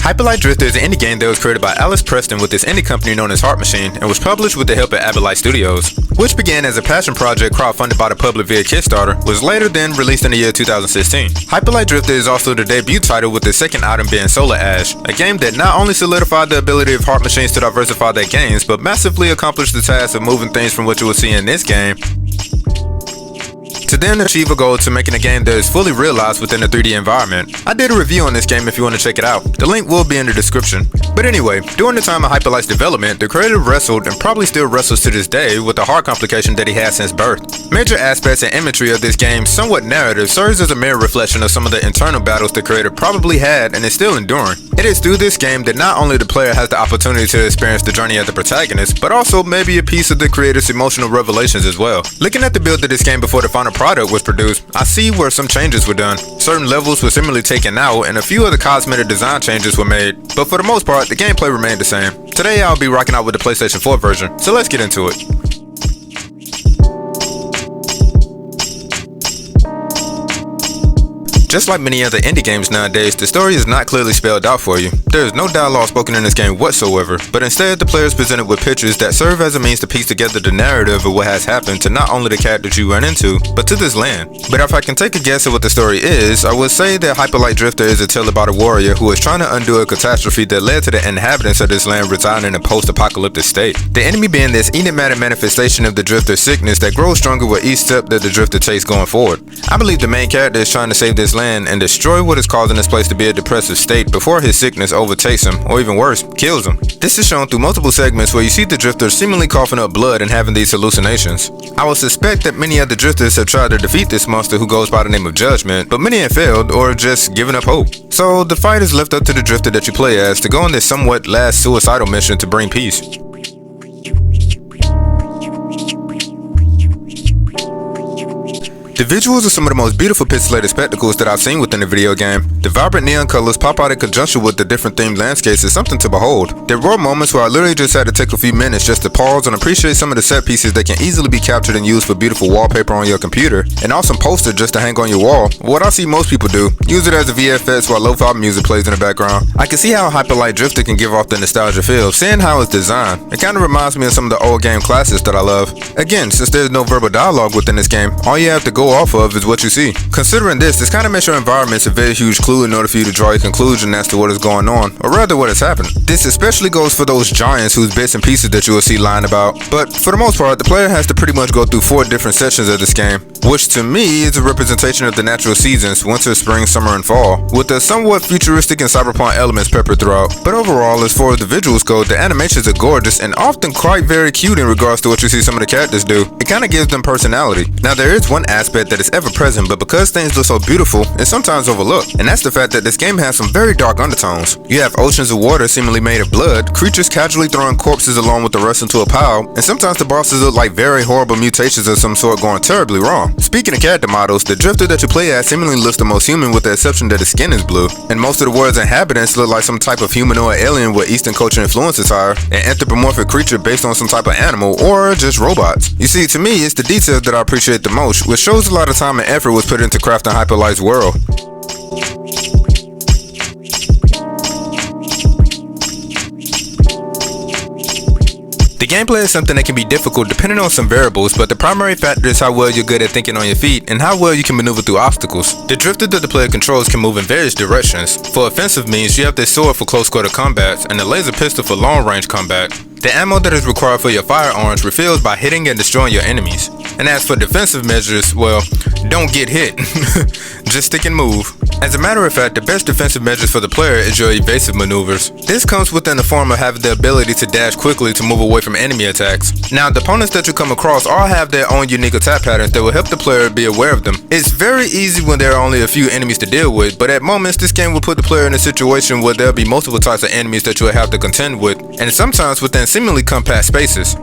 Hyperlight Drifter is an indie game that was created by Alice Preston with this indie company known as Heart Machine and was published with the help of Hyperlight Studios, which began as a passion project crowdfunded by the public via Kickstarter, was later then released in the year 2016. Hyperlight Drifter is also the debut title, with the second item being Solar Ash, a game that not only solidified the ability of Heart Machines to diversify their games, but massively accomplished the task of moving things from what you will see in this game to then achieve a goal to making a game that is fully realized within a 3D environment. I did a review on this game if you want to check it out. The link will be in the description. But anyway, during the time of Hyperlight's development, the creator wrestled and probably still wrestles to this day with the heart complication that he had since birth. Major aspects and imagery of this game's somewhat narrative serves as a mirror reflection of some of the internal battles the creator probably had and is still enduring. It is through this game that not only the player has the opportunity to experience the journey of the protagonist, but also maybe a piece of the creator's emotional revelations as well. Looking at the build of this game before the final product was produced, I see where some changes were done. Certain levels were similarly taken out and a few other cosmetic design changes were made, but for the most part, the gameplay remained the same. Today I'll be rocking out with the PlayStation 4 version, so let's get into it. Just like many other indie games nowadays, the story is not clearly spelled out for you. There is no dialogue spoken in this game whatsoever, but instead the player is presented with pictures that serve as a means to piece together the narrative of what has happened to not only the characters you run into, but to this land. But if I can take a guess at what the story is, I would say that Hyperlight Drifter is a tale about a warrior who is trying to undo a catastrophe that led to the inhabitants of this land residing in a post-apocalyptic state. The enemy being this enigmatic manifestation of the Drifter's sickness that grows stronger with each step that the Drifter takes going forward. I believe the main character is trying to save this land and destroy what is causing this place to be a depressive state before his sickness overtakes him, or even worse, kills him. This is shown through multiple segments where you see the Drifter seemingly coughing up blood and having these hallucinations. I would suspect that many other Drifters have tried to defeat this monster who goes by the name of Judgment, but many have failed or just given up hope. So the fight is left up to the Drifter that you play as to go on this somewhat last suicidal mission to bring peace. The visuals are some of the most beautiful pixelated spectacles that I've seen within a video game. The vibrant neon colors pop out in conjunction with the different themed landscapes is something to behold. There were moments where I literally just had to take a few minutes just to pause and appreciate some of the set pieces that can easily be captured and used for beautiful wallpaper on your computer, and awesome poster just to hang on your wall. What I see most people do, use it as a VFX while lo-fi music plays in the background. I can see how Hyperlight Drifter can give off the nostalgia feel, seeing how it's designed. It kind of reminds me of some of the old game classics that I love. Again, since there's no verbal dialogue within this game, all you have to go off of is what you see. Considering this kind of makes your environments a very huge clue in order for you to draw a conclusion as to what is going on, or rather what has happened. This especially goes for those giants whose bits and pieces that you will see lying about, but for the most part, the player has to pretty much go through 4 different sections of this game, which to me is a representation of the natural seasons, winter, spring, summer, and fall, with the somewhat futuristic and cyberpunk elements peppered throughout. But overall, as far as the visuals go, the animations are gorgeous and often quite very cute in regards to what you see some of the characters do. It kind of gives them personality. Now there is one aspect that is ever present, but because things look so beautiful, it's sometimes overlooked, and that's the fact that this game has some very dark undertones. You have oceans of water seemingly made of blood, creatures casually throwing corpses along with the rest into a pile, and sometimes the bosses look like very horrible mutations of some sort going terribly wrong. Speaking of character models, the Drifter that you play as seemingly looks the most human with the exception that his skin is blue, and most of the world's inhabitants look like some type of humanoid alien with Eastern culture influence attire, an anthropomorphic creature based on some type of animal, or just robots. You see, to me, it's the details that I appreciate the most, which shows a lot of time and effort was put into crafting Hyperlight's world. The gameplay is something that can be difficult depending on some variables, but the primary factor is how well you're good at thinking on your feet and how well you can maneuver through obstacles. The Drifter that the player controls can move in various directions. For offensive means, you have this sword for close quarter combat and the laser pistol for long range combat. The ammo that is required for your firearms refills by hitting and destroying your enemies. And as for defensive measures, well, don't get hit. Just stick and move. As a matter of fact, the best defensive measures for the player is your evasive maneuvers. This comes within the form of having the ability to dash quickly to move away from enemy attacks. Now, the opponents that you come across all have their own unique attack patterns that will help the player be aware of them. It's very easy when there are only a few enemies to deal with, but at moments this game will put the player in a situation where there'll be multiple types of enemies that you'll have to contend with, and sometimes within seemingly compact spaces.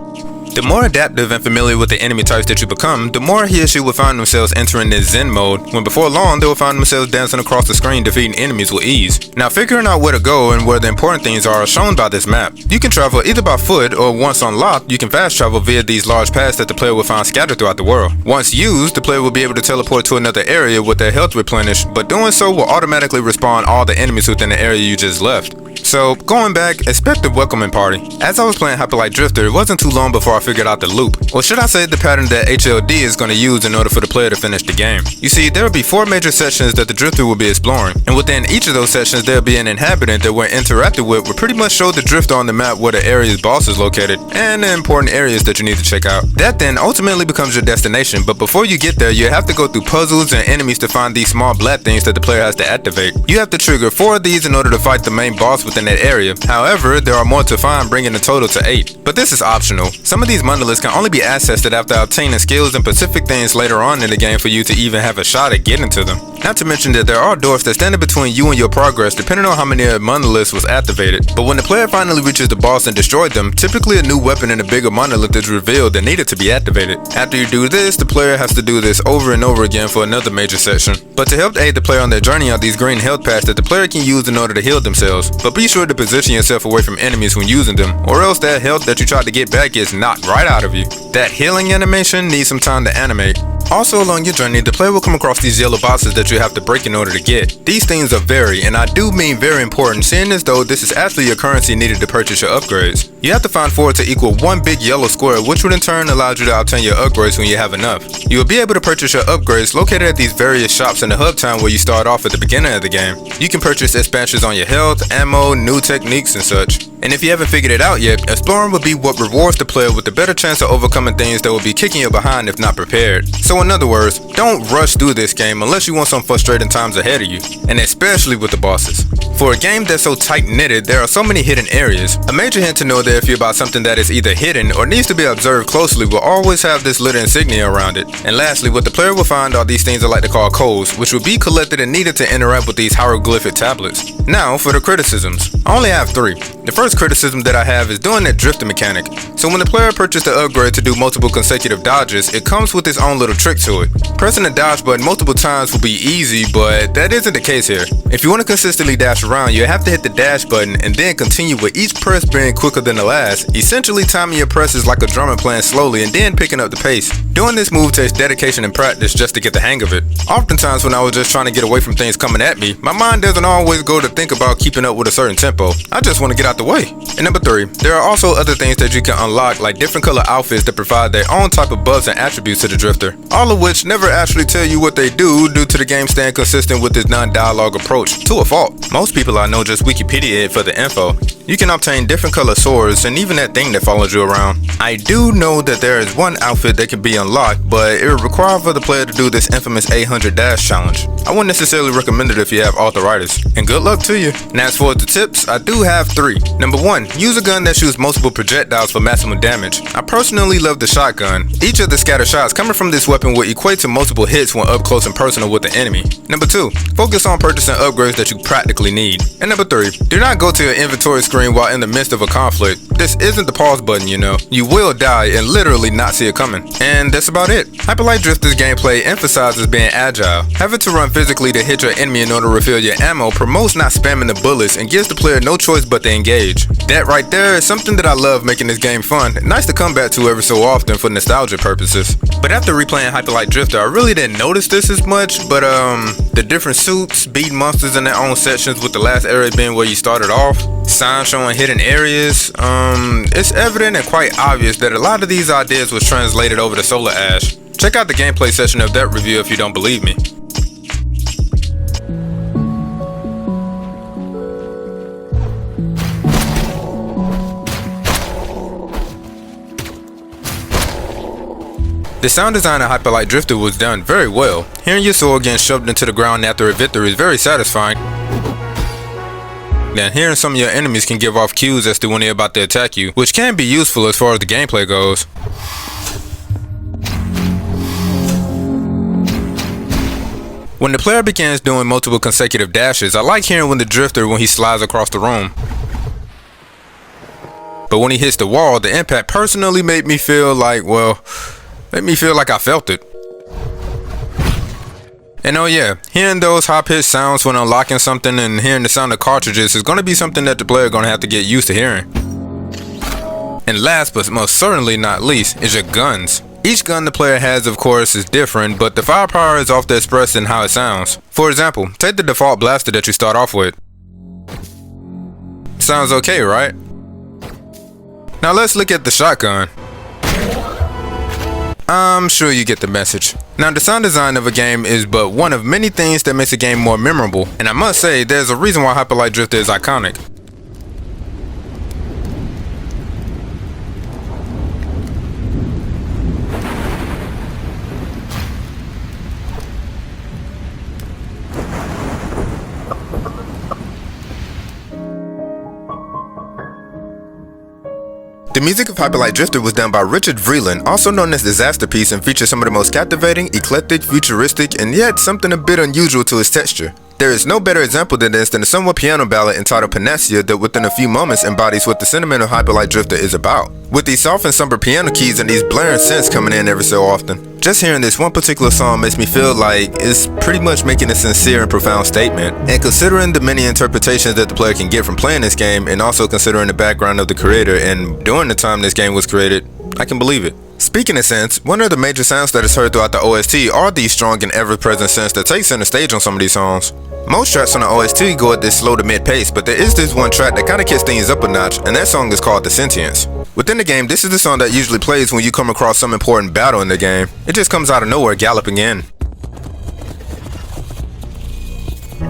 The more adaptive and familiar with the enemy types that you become, the more he or she will find themselves entering this Zen mode, when before long they will find themselves dancing across the screen defeating enemies with ease. Now, figuring out where to go and where the important things are shown by this map. You can travel either by foot, or once unlocked, you can fast travel via these large paths that the player will find scattered throughout the world. Once used, the player will be able to teleport to another area with their health replenished, but doing so will automatically respawn all the enemies within the area you just left. So, going back, expect a welcoming party. As I was playing Hyperlight Drifter, it wasn't too long before I figured out the loop. Or should I say the pattern that HLD is going to use in order for the player to finish the game. You see, there will be 4 major sections that the Drifter will be exploring, and within each of those sections there will be an inhabitant that when interacted with will pretty much show the Drifter on the map where the area's boss is located, and the important areas that you need to check out. That then ultimately becomes your destination, but before you get there, you have to go through puzzles and enemies to find these small black things that the player has to activate. You have to trigger 4 of these in order to fight the main boss within that area. However, there are more to find, bringing the total to 8. But this is optional. Some of these monoliths can only be accessed after obtaining skills and specific things later on in the game for you to even have a shot at getting to them. Not to mention that there are doors that stand in between you and your progress depending on how many monoliths was activated. But when the player finally reaches the boss and destroyed them, typically a new weapon in a bigger monolith is revealed that needed to be activated. After you do this, the player has to do this over and over again for another major section. But to help aid the player on their journey are these green health packs that the player can use in order to heal themselves. But be sure to position yourself away from enemies when using them, or else that health that you tried to get back gets knocked right out of you. That healing animation needs some time to animate. Also along your journey, the player will come across these yellow boxes that you have to break in order to get. These things are very, and I do mean very important, seeing as though this is actually your currency needed to purchase your upgrades. You have to find 4 to equal 1 big yellow square, which would in turn allow you to obtain your upgrades when you have enough. You will be able to purchase your upgrades located at these various shops in the hub town where you start off at the beginning of the game. You can purchase expansions on your health, ammo, new techniques and such. And if you haven't figured it out yet, exploring will be what rewards the player with a better chance of overcoming things that will be kicking you behind if not prepared. So in other words, don't rush through this game unless you want some frustrating times ahead of you, and especially with the bosses. For a game that's so tight-knitted, there are so many hidden areas. A major hint to know that if you're about something that is either hidden or needs to be observed closely will always have this little insignia around it. And lastly, what the player will find are these things I like to call codes, which will be collected and needed to interact with these hieroglyphic tablets. Now for the criticisms. I only have 3. The first criticism that I have is doing that drifter mechanic. So when the player purchased the upgrade to do multiple consecutive dodges, it comes with its own little trick to it. Pressing the dodge button multiple times will be easy, but that isn't the case here. If you want to consistently dash around, you have to hit the dash button and then continue with each press being quicker than the last, essentially timing your presses like a drummer playing slowly and then picking up the pace. Doing this move takes dedication and practice just to get the hang of it. Oftentimes when I was just trying to get away from things coming at me, my mind doesn't always go to think about keeping up with a certain tempo. I just want to get out the way. And number 3, there are also other things that you can unlock, like different color outfits that provide their own type of buffs and attributes to the drifter, all of which never actually tell you what they do due to the game staying consistent with this non-dialogue approach, to a fault. Most people I know just Wikipedia it for the info. You can obtain different color swords and even that thing that follows you around. I do know that there is one outfit that can be unlocked, but it will require for the player to do this infamous 800 dash challenge. I wouldn't necessarily recommend it if you have arthritis, and good luck to you. And as for the tips, I do have 3. Number 1, use a gun that shoots multiple projectiles for maximum damage. I personally love the shotgun. Each of the scattered shots coming from this weapon will equate to multiple hits when up close and personal with the enemy. Number 2, focus on purchasing upgrades that you practically need. And number 3, do not go to your inventory screen while in the midst of a conflict. This isn't the pause button, you know. You will die and literally not see it coming. And that's about it. Hyperlight Drifter's gameplay emphasizes being agile. Having to run physically to hit your enemy in order to refill your ammo promotes not spamming the bullets and gives the player no choice but to engage. That right there is something that I love making this game fun. Nice to come back to every so often for nostalgia purposes. But after replaying Hyperlight Drifter, I really didn't notice this as much, but the different suits, beating monsters in their own sections with the last area being where you started off, signs showing hidden areas, it's evident and quite obvious that a lot of these ideas was translated over to Solar Ash. Check out the gameplay session of that review if you don't believe me. The sound design of Hyperlight Drifter was done very well. Hearing your sword getting shoved into the ground after a victory is very satisfying. Then hearing some of your enemies can give off cues as to when they're about to attack you, which can be useful as far as the gameplay goes. When the player begins doing multiple consecutive dashes, I like hearing when the drifter when he slides across the room. But when he hits the wall, the impact personally made me feel like, I felt it. And oh yeah, hearing those high-pitched sounds when unlocking something and hearing the sound of cartridges is going to be something that the player is going to have to get used to hearing. And last but most certainly not least is your guns. Each gun the player has of course is different, but the firepower is often expressed in how it sounds. For example, take the default blaster that you start off with. Sounds okay, right? Now let's look at the shotgun. I'm sure you get the message. Now the sound design of a game is but one of many things that makes a game more memorable, and I must say there's a reason why Hyperlight Drifter is iconic. The music of Hyperlight Drifter was done by Richard Vreeland, also known as Disasterpiece, and features some of the most captivating, eclectic, futuristic, and yet something a bit unusual to its texture. There is no better example than this than a somewhat piano ballad entitled Panacea that within a few moments embodies what the sentiment of Hyperlight Drifter is about. With these soft and somber piano keys and these blaring synths coming in every so often. Just hearing this one particular song makes me feel like it's pretty much making a sincere and profound statement. And considering the many interpretations that the player can get from playing this game, and also considering the background of the creator and during the time this game was created, I can believe it. Speaking of synths, one of the major sounds that is heard throughout the OST are these strong and ever-present synths that take center stage on some of these songs. Most tracks on the OST go at this slow to mid pace, but there is this one track that kinda kicks things up a notch, and that song is called The Sentience. Within the game, this is the song that usually plays when you come across some important battle in the game. It just comes out of nowhere galloping in.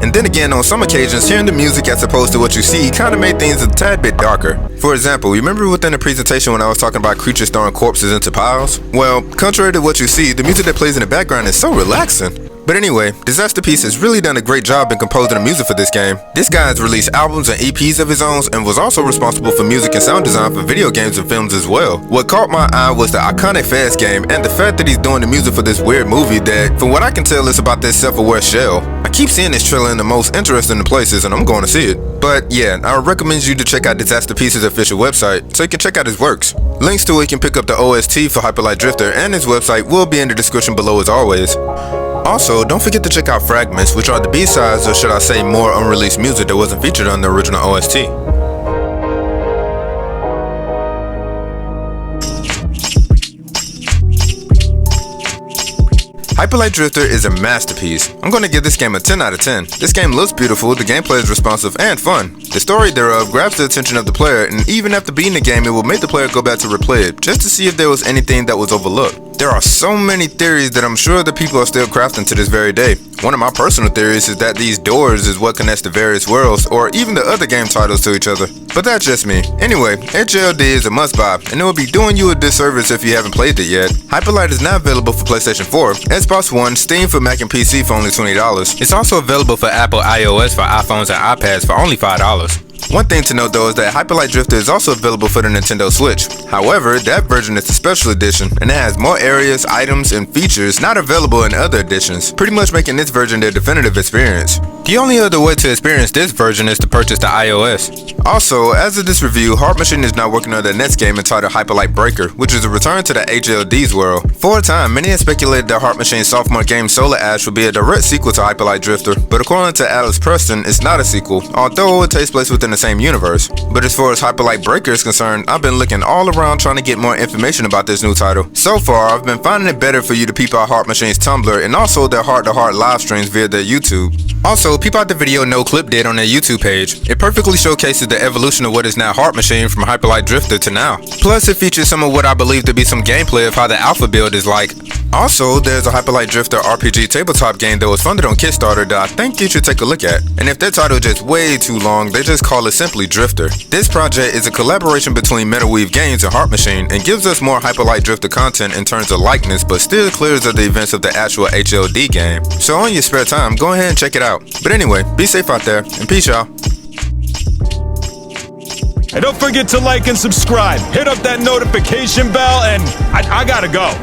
And then again, on some occasions, hearing the music as opposed to what you see kinda made things a tad bit darker. For example, remember within the presentation when I was talking about creatures throwing corpses into piles? Well, contrary to what you see, the music that plays in the background is so relaxing. But anyway, Disasterpiece has really done a great job in composing the music for this game. This guy has released albums and EPs of his own and was also responsible for music and sound design for video games and films as well. What caught my eye was the iconic Fast game and the fact that he's doing the music for this weird movie that, from what I can tell, is about this self-aware shell. I keep seeing this trailer in the most interesting places and I'm going to see it. But yeah, I would recommend you to check out Disasterpiece's official website so you can check out his works. Links to it can pick up the OST for Hyperlight Drifter and his website will be in the description below as always. Also, don't forget to check out Fragments, which are the B-sides, or should I say more unreleased music that wasn't featured on the original OST. Hyperlight Drifter is a masterpiece. I'm going to give this game a 10 out of 10. This game looks beautiful, the gameplay is responsive and fun. The story thereof grabs the attention of the player, and even after beating the game, it will make the player go back to replay it, just to see if there was anything that was overlooked. There are so many theories that I'm sure that people are still crafting to this very day. One of my personal theories is that these doors is what connects the various worlds, or even the other game titles to each other. But that's just me. Anyway, HLD is a must-buy, and it will be doing you a disservice if you haven't played it yet. Hyperlight is now available for PlayStation 4, Xbox One, Steam for Mac and PC for only $20. It's also available for Apple iOS for iPhones and iPads for only $5. One thing to note though is that Hyperlight Drifter is also available for the Nintendo Switch. However, that version is the special edition and it has more areas, items, and features not available in other editions, pretty much making this version their definitive experience. The only other way to experience this version is to purchase the iOS. Also, as of this review, Heart Machine is now working on their next game entitled Hyperlight Breaker, which is a return to the HLD's world. For a time, many had speculated that Heart Machine's sophomore game Solar Ash would be a direct sequel to Hyperlight Drifter, but according to Alex Preston, it's not a sequel, although it takes place within the same universe. But as far as Hyperlight Breaker is concerned, I've been looking all around trying to get more information about this new title. So far, I've been finding it better for you to peep out Heart Machine's Tumblr and also their heart-to-heart live streams via their YouTube. Also, peep out the video No Clip did on their YouTube page. It perfectly showcases the evolution of what is now Heart Machine from Hyperlight Drifter to now. Plus, it features some of what I believe to be some gameplay of how the alpha build is like. Also, there's a Hyperlight Drifter RPG tabletop game that was funded on Kickstarter that I think you should take a look at. And if their title is just way too long, they just call it simply Drifter. This project is a collaboration between Metalweave Games and Heart Machine and gives us more Hyperlight Drifter content in terms of likeness, but still clears up the events of the actual HLD game. So on your spare time, go ahead and check it out. But anyway, be safe out there, and peace y'all. And don't forget to like and subscribe. Hit up that notification bell, and I gotta go.